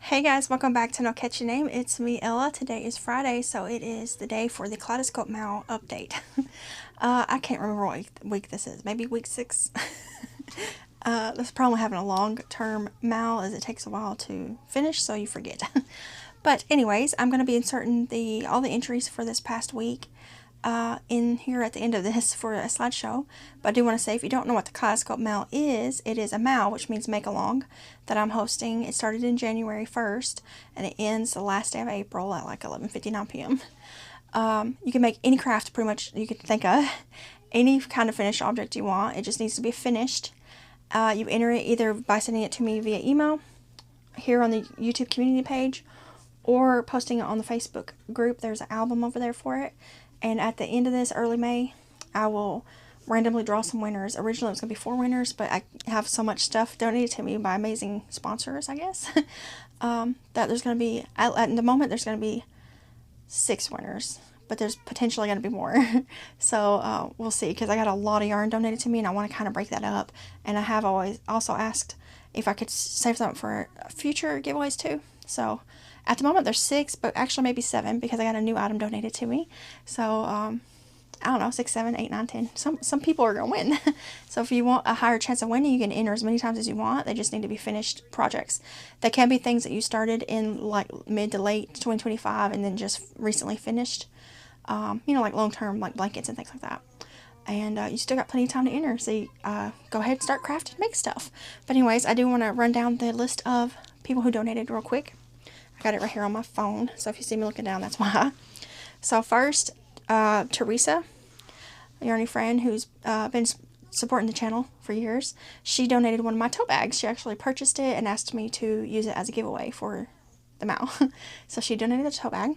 Hey guys, welcome back to No Catch Your Name. It's me, Ella. Today is Friday, so it is the day for the Kaleidoscope MAL update. I can't remember what week this is. Maybe week 6. That's probably having a long-term MAL as it takes a while to finish, so you forget. But anyways, I'm going to be inserting all the entries for this past week in here at the end of this for a slideshow. But I do want to say, if you don't know what the Kaleidoscope MAL is, it is a MAL, which means make along, that I'm hosting. It started in January 1st and it ends the last day of April at like 11:59 p.m. You can make any craft pretty much you could think of, any kind of finished object you want. It just needs to be finished. You enter it either by sending it to me via email here on the YouTube community page, or posting it on the Facebook group. There's an album over there for it. And at the end of this, early May, I will randomly draw some winners. Originally it was going to be 4 winners, but I have so much stuff donated to me by amazing sponsors, I guess, that there's going to be, at the moment, there's going to be 6 winners. But there's potentially going to be more. So we'll see, because I got a lot of yarn donated to me and I want to kind of break that up. And I have always also asked if I could save something for future giveaways too. So at the moment there's 6, but actually maybe 7, because I got a new item donated to me. So I don't know, 6, 7, 8, 9, 10. Some people are going to win. So if you want a higher chance of winning, you can enter as many times as you want. They just need to be finished projects. They can be things that you started in like mid to late 2025 and then just recently finished. You know, like long-term, like blankets and things like that. And you still got plenty of time to enter, so go ahead and start crafting, make stuff. But anyways, I do want to run down the list of people who donated real quick. I got it right here on my phone, so if you see me looking down, that's why. So first, Teresa, a yarny friend who's been supporting the channel for years, she donated one of my tote bags. She actually purchased it and asked me to use it as a giveaway for the MAL. So she donated the tote bag.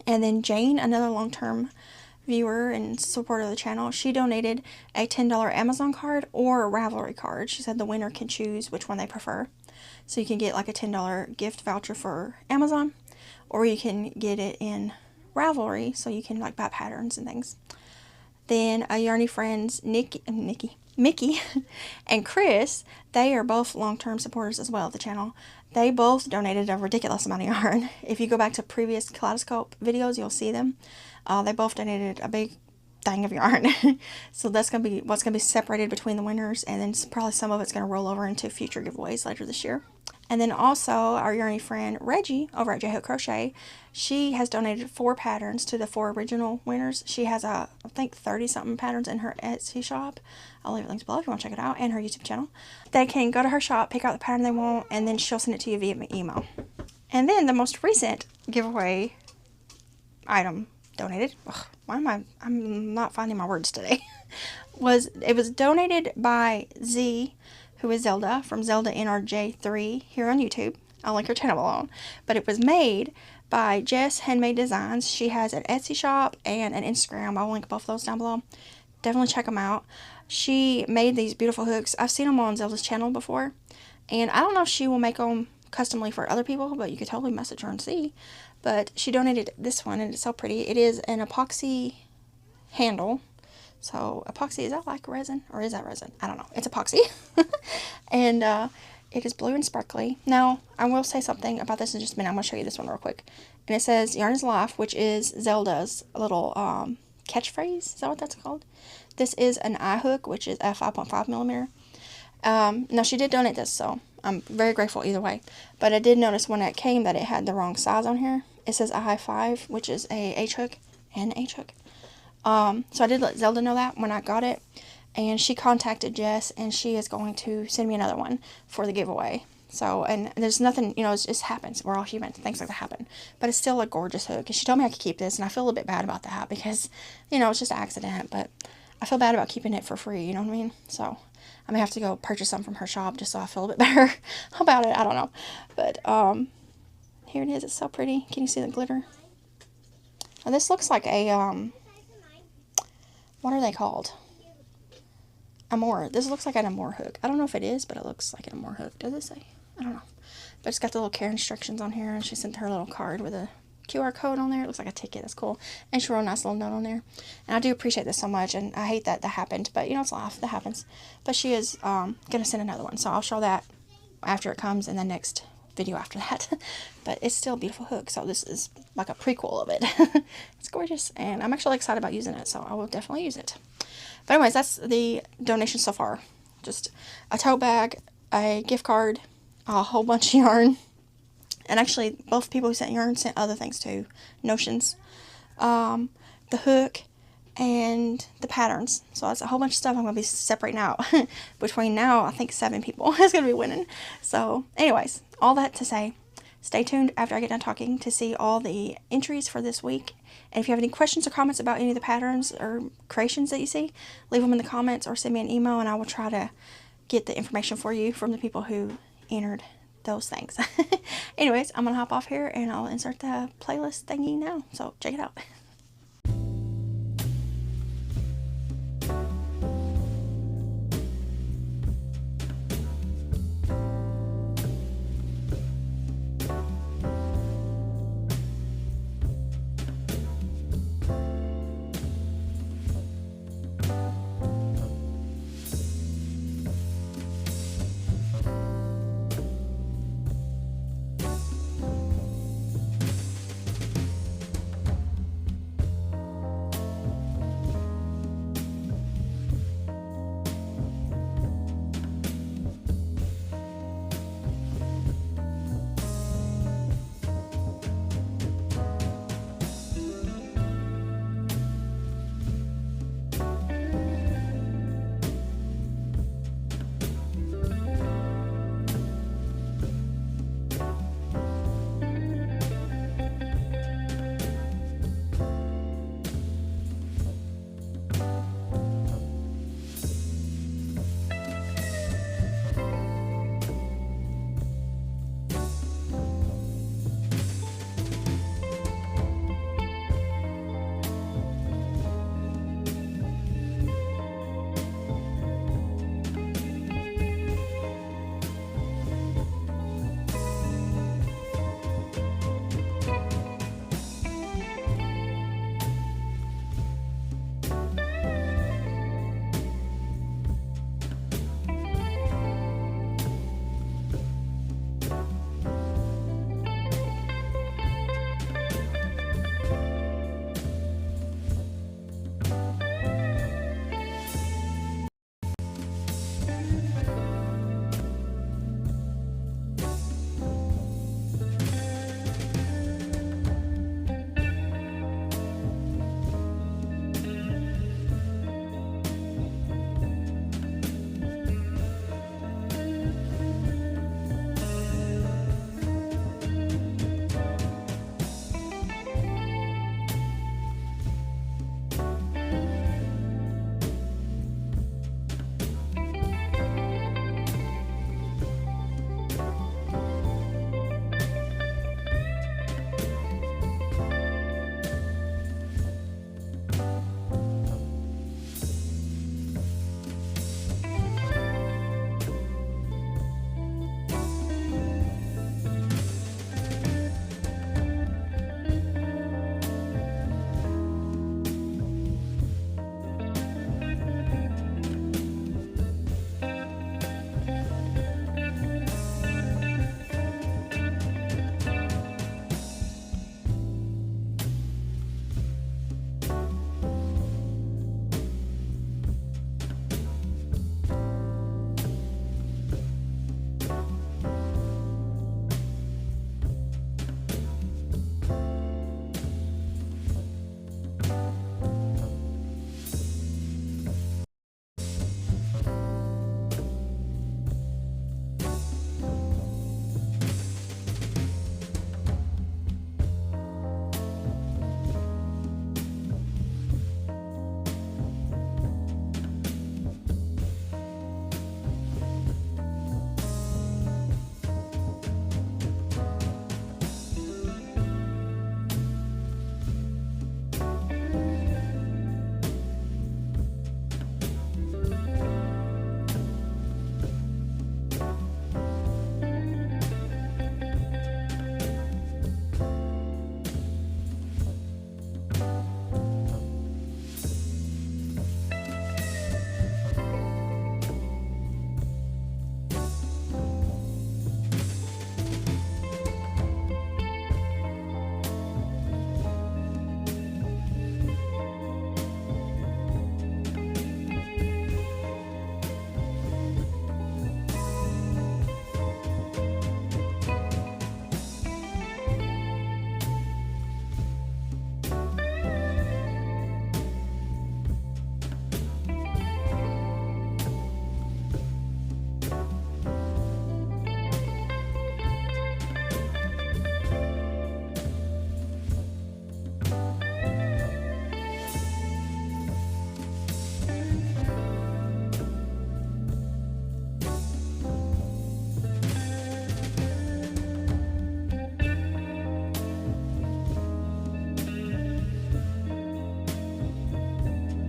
And then Jane, another long-term viewer and supporter of the channel, she donated a $10 Amazon card or a Ravelry card. She said the winner can choose which one they prefer. So you can get like a $10 gift voucher for Amazon, or you can get it in Ravelry, so you can like buy patterns and things. Then a yarny friends, Mickey, and Chris, they are both long-term supporters as well of the channel. They both donated a ridiculous amount of yarn. If you go back to previous Kaleidoscope videos, you'll see them. They both donated a big thing of yarn. So that's going to be what's going to be separated between the winners, and then probably some of it's going to roll over into future giveaways later this year. And then also our yarny friend Reggie over at Crochet, she has donated 4 patterns to the 4 original winners. She has I think 30-something patterns in her Etsy shop. I'll leave links below if you want to check it out, and her YouTube channel. They can go to her shop, pick out the pattern they want, and then she'll send it to you via email. And then the most recent giveaway item donated, I'm not finding my words today, it was donated by Z, who is Zelda, from Zelda NRJ3 here on YouTube. I'll link her channel below. But it was made by Jess Handmade Designs. She has an Etsy shop and an Instagram. I'll link both of those down below. Definitely check them out. She made these beautiful hooks. I've seen them on Zelda's channel before. And I don't know if she will make them customly for other people, but you could totally message her and see. But she donated this one, and it's so pretty. It is an epoxy handle. So epoxy, is that like resin, or is that resin? I don't know. It's epoxy. And it is blue and sparkly. Now, I will say something about this in just a minute. I'm going to show you this one real quick. And it says Yarn is Life, which is Zelda's little catchphrase. Is that what that's called? This is an eye hook, which is a 5.5 millimeter. Now, she did donate this, so I'm very grateful either way. But I did notice when it came that it had the wrong size on here. It says a high 5, which is a H hook and H hook. So I did let Zelda know that when I got it, and she contacted Jess, and she is going to send me another one for the giveaway. So, and there's nothing, you know, it just happens. We're all human. Things like that happen. But it's still a gorgeous hook, and she told me I could keep this, and I feel a little bit bad about that because, you know, it's just an accident, but I feel bad about keeping it for free, you know what I mean? So I may have to go purchase some from her shop just so I feel a bit better about it. I don't know. But here it is. It's so pretty. Can you see the glitter? Now, this looks like a what are they called? Amore. This looks like an Amore hook. I don't know if it is, but it looks like an Amore hook. Does it say? I don't know. But it's got the little care instructions on here, and she sent her little card with a QR code on there. It looks like a ticket. That's cool. And she wrote a nice little note on there. And I do appreciate this so much, and I hate that happened, but you know, it's life. That happens. But she is going to send another one, so I'll show that after it comes in the next video after that. But it's still a beautiful hook, so this is like a prequel of it. It's gorgeous, and I'm actually excited about using it, so I will definitely use it. But anyways, that's the donation so far. Just a tote bag, a gift card, a whole bunch of yarn. And actually, both people who sent yarn sent other things too. Notions, the hook, and the patterns. So that's a whole bunch of stuff I'm going to be separating out. Between now, I think 7 people is going to be winning. So anyways, all that to say, stay tuned after I get done talking to see all the entries for this week. And if you have any questions or comments about any of the patterns or creations that you see, leave them in the comments or send me an email, and I will try to get the information for you from the people who entered those things. Anyways, I'm going to hop off here and I'll insert the playlist thingy now. So check it out.